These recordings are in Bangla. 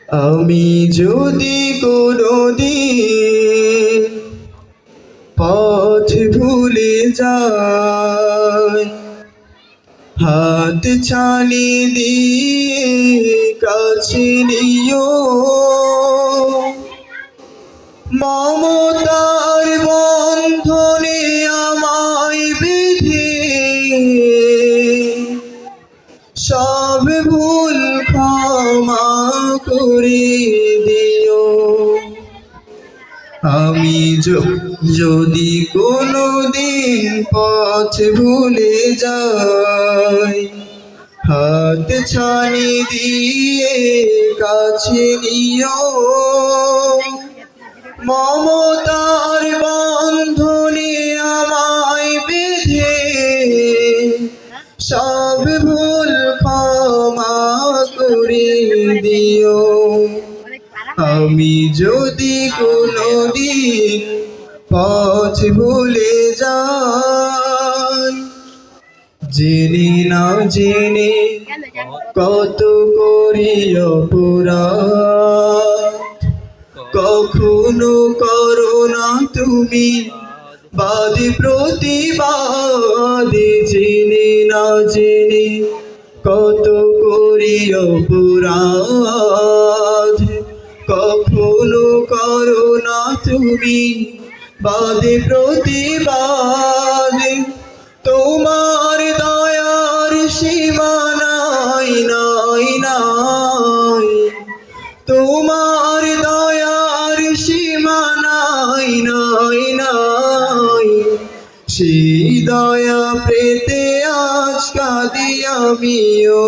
আমি যদি কোনোদিন পথ ভুলে যাই, হাত ছানি দিয়ে কাছে নিও, মমতার বন্ধনে আমায় বেঁধে সব ভুল ক্ষমা করে দিও। আমি যদি কোনোদিন পথ ভুলে যাই, হাত ছানি দিয়ে কাছে নিও, মমতার বন্ধনে আমায় বেঁধে সব ভুল ক্ষমা করে দিও। আমি যদি কোনোদিন পথ ভুলে যাই, জেনে না জেনে কত করি অপরাধ, কখনো করো না তুমি বাদ প্রতিবাদ। জেনে না জেনে কত করি অপরাধ, কখনো করো না তুমি বাদ প্রতিবাদ। তোমার দয়ার সীমা নাই নাই নাই, তোমার দয়ার সীমা নাই নাই নাই, সেই দয়া পেতে আজ কাঁদি আমিও।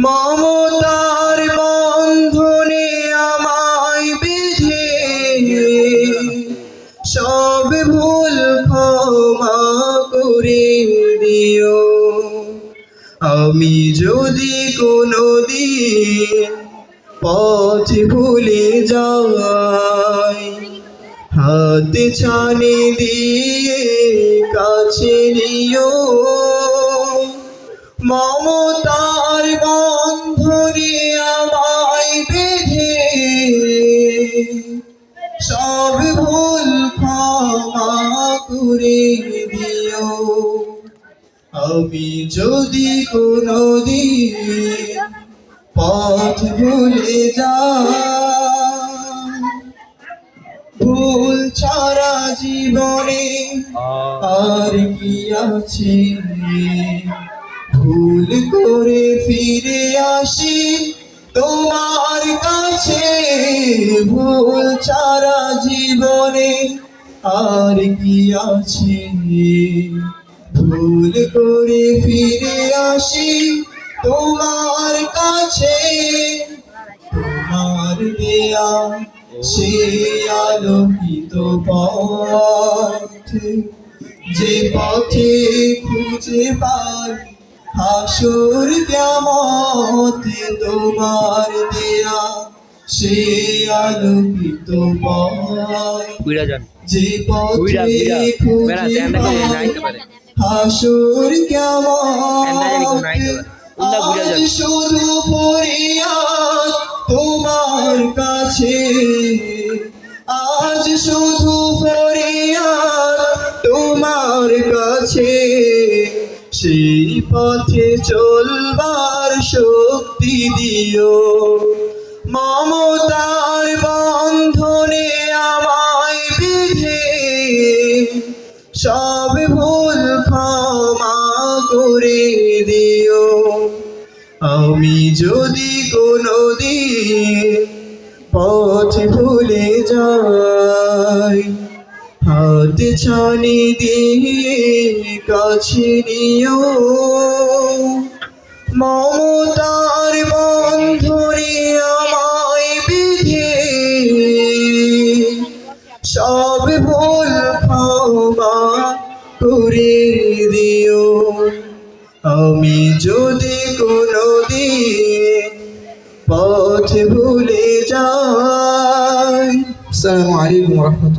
মমতার বন্ধনে আমায় বেঁধে সব ভুল ক্ষমা করে দিও। আমি যদি কোনোদিন পথ ভুলে যাই, হাত ছানি দিয়ে কাছে নিও, মমতার বন্ধনে আমায় বেঁধে সব ভুল ক্ষমা করে দিও। আমি যদি কোনোদিন পথ ভুলে যাই, ভুল ছাড়া জীবনে আর কি আছে, ভুল করে ফিরে আসি তোমার কাছে। ভুল ছাড়া জীবনে আর কি আছে, ভুল করে ফিরে আসি তোমার কাছে। তোমার দেয়া সে আলোকিত পথ, যে পথে খুঁজে পাই হাসর কিয়ামত। তোমার দেয়া সে আলোকিত পথ, যে পথে খুঁজে পাই হাসর কিয়ামত। আজ শুধু ফরিয়াদ তোমার কাছে, আজ শুধু ফরিয়াদ তোমার কাছে, সেই পথে চলবার শক্তি দিও। মমতার বন্ধনে আমায় বেঁধে সব ভুল ক্ষমা করে দিও। আমি যদি কোনোদিন পথ ভুলে যাই, হাত ছানি দিয়ে কাছে নিও, মমতার বন্ধনে আমায় বেঁধে সব ভুল ক্ষমা করে দিও। আমি যদি কোনোদিন পথ ভুলে যাই। আসসালামু আলাইকুম ওয়া রাহমাতুল্লাহ।